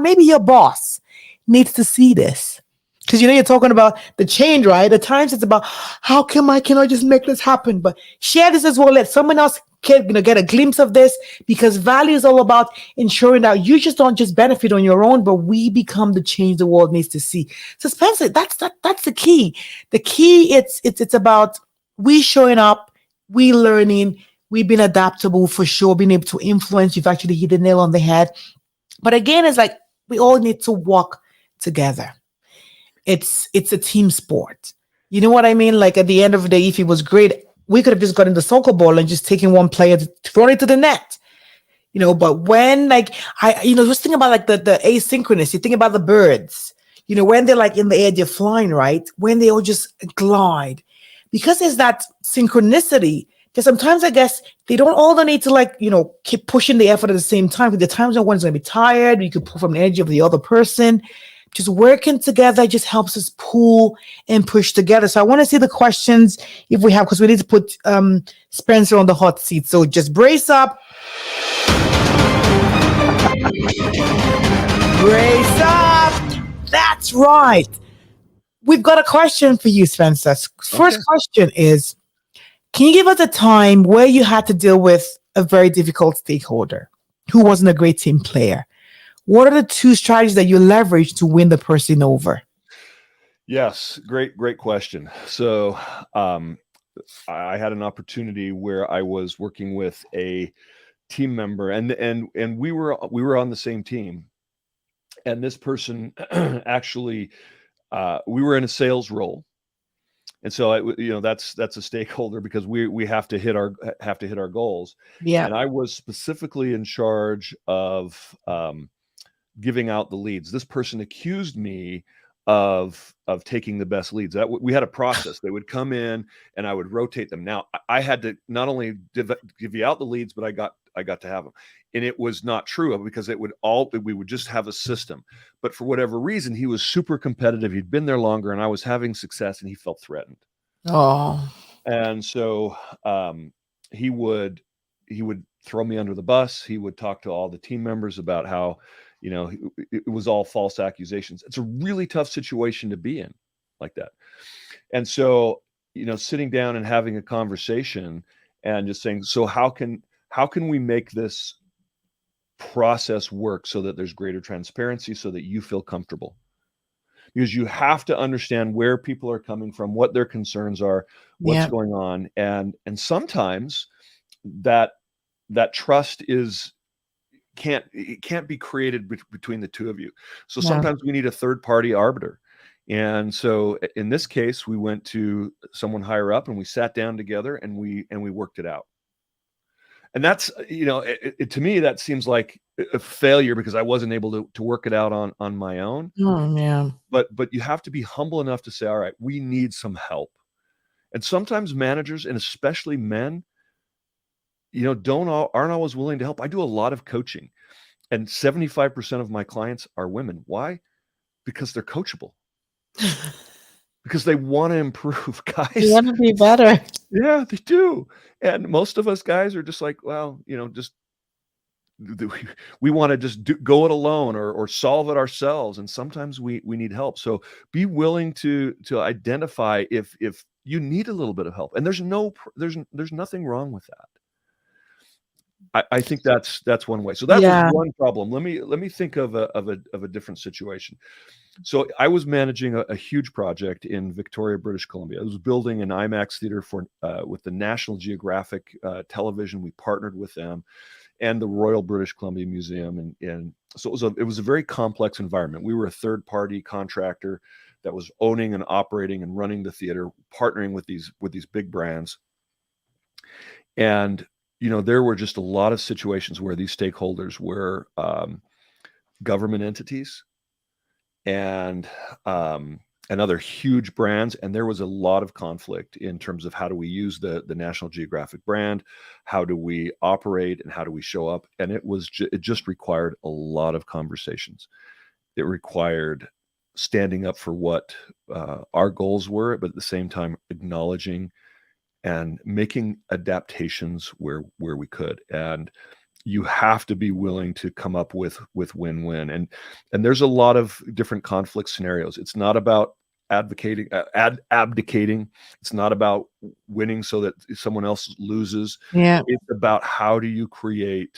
maybe your boss needs to see this. Because you're talking about the change, right? At times it's about how can I just make this happen? But share this as well. Let someone else get a glimpse of this, because value is all about ensuring that you just don't just benefit on your own, but we become the change the world needs to see. So Spencer, that's the key. The key, it's about we showing up, we learning, we've been adaptable for sure, being able to influence. You've actually hit the nail on the head. But again, it's like we all need to work together. It's a team sport. You know what I mean? Like at the end of the day, if it was great, we could have just gotten the soccer ball and just taken one player to throw it to the net. But when just think about the asynchronous, you think about the birds, when they're in the air, they're flying, right? When they all just glide, because there's that synchronicity. Because sometimes I guess they don't all need to keep pushing the effort at the same time. Because there are times when one's going to be tired, you could pull from the energy of the other person. Just working together just helps us pull and push together. So I want to see the questions if we have, because we need to put Spencer on the hot seat. So just brace up. Brace up. That's right. We've got a question for you, Spencer. First question is, Can you give us a time where you had to deal with a very difficult stakeholder who wasn't a great team player? What are the two strategies that you leverage to win the person over? Yes, great question. So, I had an opportunity where I was working with a team member, and we were on the same team, and this person actually we were in a sales role, and so that's a stakeholder because we have to hit our goals, Yeah. and I was specifically in charge of giving out the leads. This person accused me of taking the best leads. We had a process. They would come in and I would rotate them. Now I had to not only give you out the leads, but I got to have them. And it was not true because we would just have a system. But for whatever reason, he was super competitive. He'd been there longer and I was having success and he felt threatened. Oh. And so he would throw me under the bus. He would talk to all the team members about how, it was all false accusations. It's a really tough situation to be in like that. And so, sitting down and having a conversation and just saying, so how can we make this process work so that there's greater transparency so that you feel comfortable? Because you have to understand where people are coming from, what their concerns are, what's Yeah. going on. And sometimes that trust can't be created between the two of you. So Yeah. sometimes we need a third party arbiter. And so in this case, we went to someone higher up and we sat down together and we worked it out. And that's, to me, that seems like a failure because I wasn't able to work it out on my own. Oh, yeah. But you have to be humble enough to say, all right, we need some help. And sometimes managers, and especially men, aren't always willing to help. I do a lot of coaching, and 75% of my clients are women. Why? Because they're coachable. Because they want to improve, guys. You want to be better. Yeah, they do. And most of us guys are just like, well, just we want to just go it alone or solve it ourselves. And sometimes we need help. So be willing to identify if you need a little bit of help. And there's nothing wrong with that. I think that's one way. So that was one problem. Let me think of a different situation. So I was managing a huge project in Victoria, British Columbia. I was building an IMAX theater with the National Geographic television. We partnered with them and the Royal British Columbia Museum, and so it was a very complex environment. We were a third party contractor that was owning and operating and running the theater, partnering with these big brands, and there were just a lot of situations where these stakeholders were government entities and other huge brands. And there was a lot of conflict in terms of how do we use the National Geographic brand? How do we operate and how do we show up? And it just required a lot of conversations. It required standing up for what our goals were, but at the same time acknowledging and making adaptations where we could. And you have to be willing to come up with win-win. And there's a lot of different conflict scenarios. It's not about abdicating. It's not about winning so that someone else loses. Yeah. It's about how do you create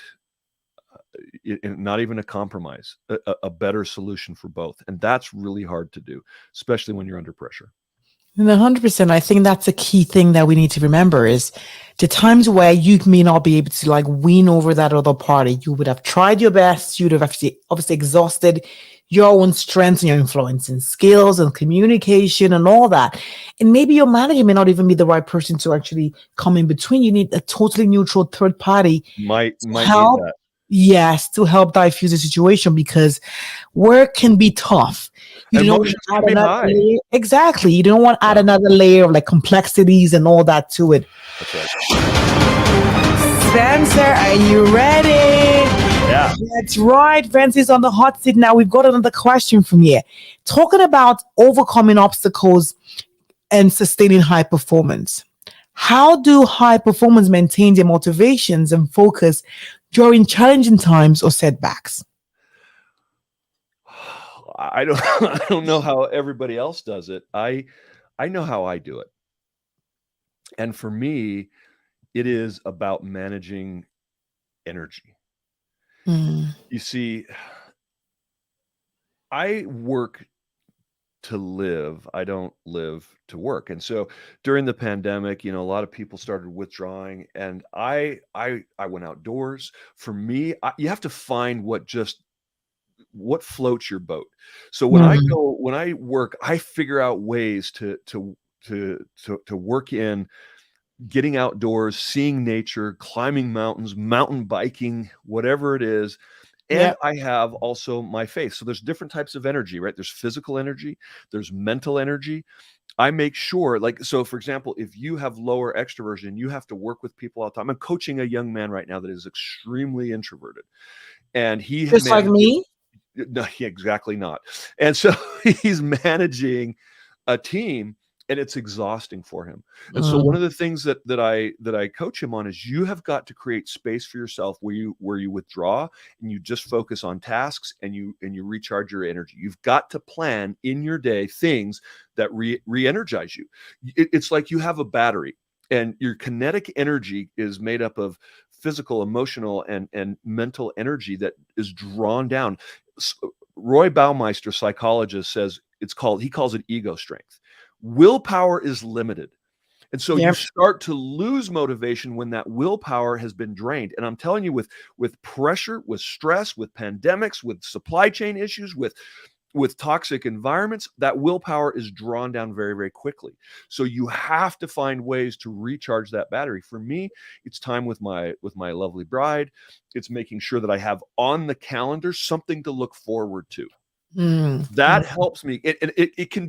not even a compromise, a better solution for both. And that's really hard to do, especially when you're under pressure. And 100%, I think that's a key thing that we need to remember is the times where you may not be able to win over that other party. You would have tried your best. You would have obviously exhausted your own strengths and your influence and skills and communication and all that. And maybe your manager may not even be the right person to actually come in between. You need a totally neutral third party. Might help. need that. Yes, to help diffuse the situation because work can be tough. Emotions can be high. Exactly. You don't want to add another layer of complexities and all that to it. That's right. Spencer, are you ready? Yeah. That's right. Vince is on the hot seat now. We've got another question from you. Talking about overcoming obstacles and sustaining high performance. How do high performers maintain their motivations and focus during challenging times or setbacks? I don't know how everybody else does it. I know how I do it. And for me, it is about managing energy. Mm. You see, I work to live. I don't live to work. And so during the pandemic, a lot of people started withdrawing, and I went outdoors. For me, you have to find what floats your boat. So when Mm. I work, I figure out ways to work in getting outdoors, seeing nature, climbing mountains, mountain biking, whatever it is. And Yep. I have also my faith. So there's different types of energy, right? There's physical energy, there's mental energy. I make sure, like, so for example, if you have lower extroversion, you have to work with people all the time. I'm coaching a young man right now that is extremely introverted. And he Just like manages, me. no, exactly not. And so he's managing a team, and it's exhausting for him. And so one Mm. of the things that I coach him on is you have got to create space for yourself where you withdraw and you just focus on tasks, and you recharge your energy. You've got to plan in your day things that re-energize you. It's like you have a battery, and your kinetic energy is made up of physical, emotional, and mental energy that is drawn down. Roy Baumeister, psychologist, says he calls it ego strength. Willpower is limited. And so you Yep. start to lose motivation when that willpower has been drained. And I'm telling you, with pressure, with stress, with pandemics, with supply chain issues, with toxic environments, that willpower is drawn down very, very quickly. So you have to find ways to recharge that battery. For me, it's time with my lovely bride. It's making sure that I have on the calendar something to look forward to. Mm. That helps me. It could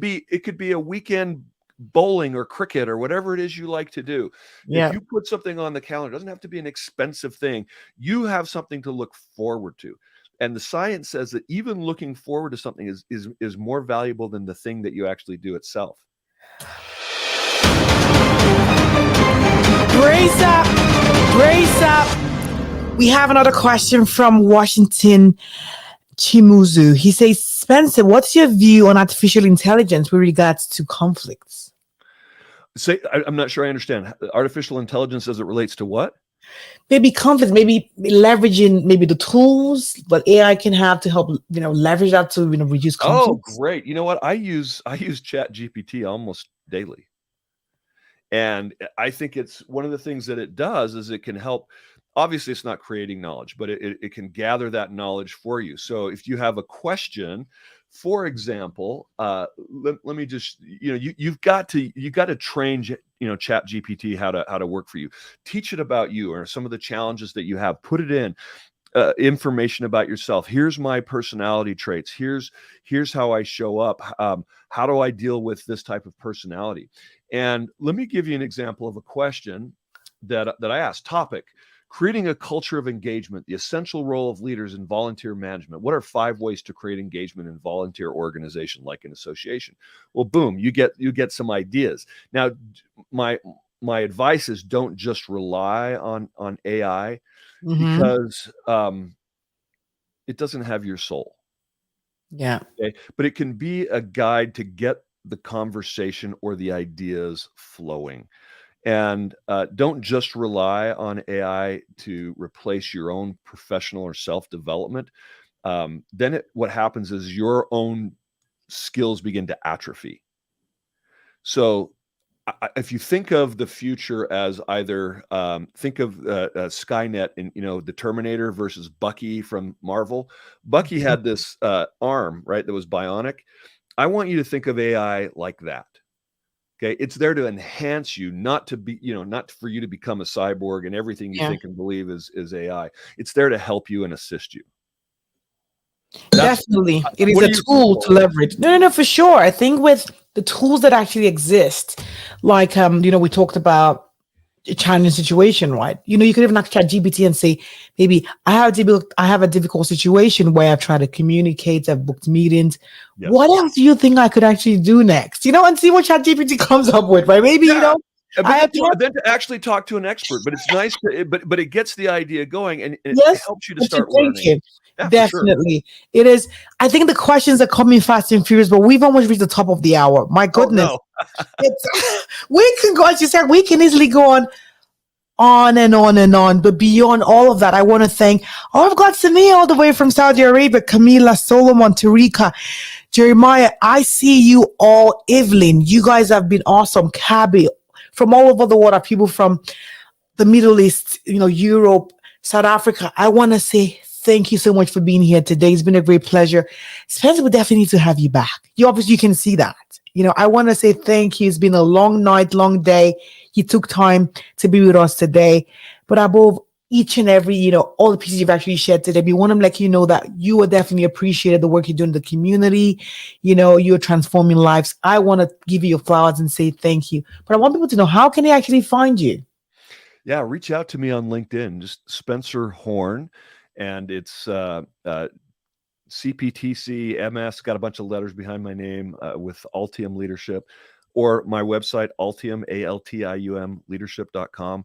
be a weekend bowling or cricket or whatever it is you like to do. If Yep. you put something on the calendar, it doesn't have to be an expensive thing. You have something to look forward to. And the science says that even looking forward to something is more valuable than the thing that you actually do itself. Brace up. Brace up. We have another question from Washington Chimuzu. He says, Spencer, what's your view on artificial intelligence with regards to conflicts? I'm not sure I understand. Artificial intelligence as it relates to what? Maybe conflict, maybe leveraging maybe the tools that AI can have to help, leverage that to, reduce Oh, conflicts. great. You know what? I use Chat GPT almost daily. And I think it's one of the things that it does is it can help. Obviously, it's not creating knowledge, but it can gather that knowledge for you. So if you have a question, for example, let me just, you've got to train, Chat GPT how to work for you. Teach it about you or some of the challenges that you have. Put it in. Information about yourself. Here's my personality traits. Here's how I show up. How do I deal with this type of personality? And let me give you an example of a question that I asked. Topic: creating a culture of engagement, the essential role of leaders in volunteer management. What are 5 ways to create engagement in volunteer organization like an association? Well, boom, you get some ideas. Now, my advice is don't just rely on AI, Mm-hmm. because it doesn't have your soul. Yeah. Okay? But it can be a guide to get the conversation or the ideas flowing. And don't just rely on AI to replace your own professional or self-development. Then what happens is your own skills begin to atrophy. So if you think of the future as either think of Skynet and the Terminator versus Bucky from Marvel. Bucky had this arm, right, that was bionic. I want you to think of AI like that. Okay, it's there to enhance you, not to be, not for you to become a cyborg and everything you Yeah. think and believe is AI. It's there to help you and assist you. Definitely. It is What a do you think, tool to Fola? leverage. No, for sure. I think with the tools that actually exist, like we talked about a challenging situation, right? You could even ask ChatGPT and say, maybe I have a difficult situation where I've tried to communicate, I've booked meetings. Yes. What else do you think I could actually do next? And see what ChatGPT comes up with, right? Maybe, Yeah. I But then to actually talk to an expert, but it's nice but it gets the idea going, and it yes, helps you to what you're start learning. thinking. Yeah, for sure. Definitely. It is. I think the questions are coming fast and furious, but we've almost reached the top of the hour. My Oh goodness. no. We can go, as you said, we can easily go on and on and on. But beyond all of that, I want to thank, I've got Samia all the way from Saudi Arabia, Camila, Solomon, Tarika, Jeremiah. I see you all. Evelyn, you guys have been awesome. Cabby, from all over the world, people from the Middle East, Europe, South Africa. I want to say thank you so much for being here today. It's been a great pleasure. Spencer, we definitely need to have you back. You can see that. I want to say thank you. It's been a long night, long day. You took time to be with us today. But above each and every, all the pieces you've actually shared today, we want to let you know that you are definitely appreciated the work you do in the community. You're transforming lives. I want to give you your flowers and say thank you. But I want people to know, how can they actually find you? Yeah, reach out to me on LinkedIn, just Spencer Horn, and it's CPTC MS, got a bunch of letters behind my name, with Altium Leadership, or my website, Altium, Altium, leadership.com.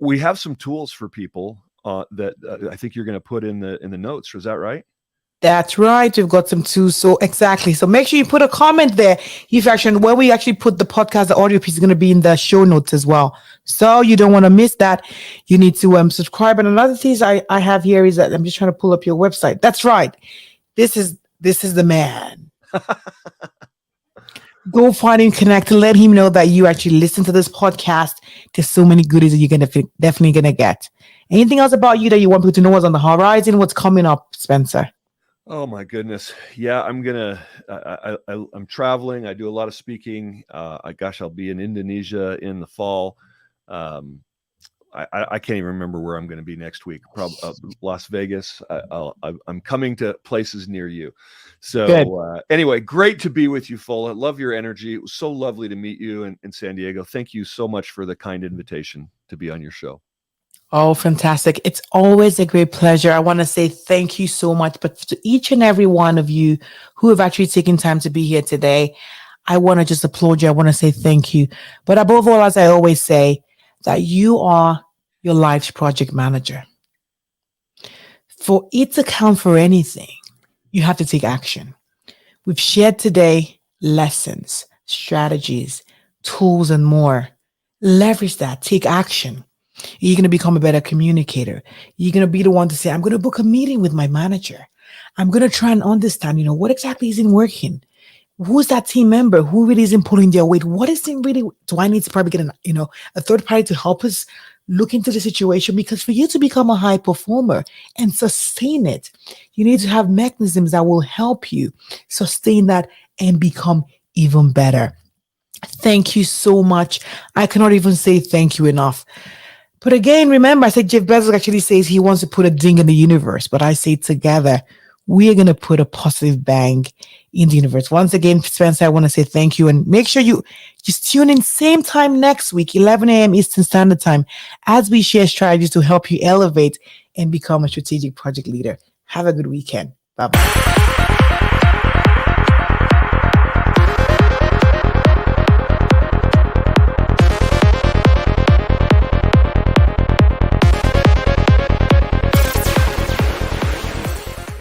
We have some tools for people that I think you're going to put in the notes. Is that right? That's right. We've got some tools. So exactly. So make sure you put a comment there. Where we actually put the podcast, the audio piece is going to be in the show notes as well. So you don't want to miss that. You need to subscribe. And another thing I have here is that I'm just trying to pull up your website. That's right. This is the man. Go find him, connect, and let him know that you actually listen to this podcast. There's so many goodies that you're definitely gonna get. Anything else about you that you want people to know what's on the horizon? What's coming up, Spencer? Oh my goodness. Yeah, I'm traveling. I do a lot of speaking. I'll be in Indonesia in the fall. I can't even remember where I'm going to be next week. Probably Las Vegas. I'm coming to places near you. So anyway, great to be with you, Fola. Love your energy. It was so lovely to meet you in San Diego. Thank you so much for the kind invitation to be on your show. Oh, fantastic. It's always a great pleasure. I want to say thank you so much. But to each and every one of you who have actually taken time to be here today, I want to just applaud you. I want to say thank you. But above all, as I always say, that you are your life's project manager. For it to count for anything, you have to take action. We've shared today lessons, strategies, tools, and more. Leverage that. Take action. You're going to become a better communicator. You're going to be the one to say, I'm going to book a meeting with my manager. I'm going to try and understand, what exactly isn't working. Who's that team member? Who really isn't pulling their weight? What is it really? Do I need to probably get a third party to help us look into the situation? Because for you to become a high performer and sustain it, you need to have mechanisms that will help you sustain that and become even better. Thank you so much. I cannot even say thank you enough. But again, remember, I said Jeff Bezos actually says he wants to put a ding in the universe, but I say together, we are going to put a positive bang in the universe. Once again, Spencer, I want to say thank you, and make sure you just tune in same time next week, 11 a.m. Eastern Standard Time, as we share strategies to help you elevate and become a strategic project leader. Have a good weekend. Bye-bye.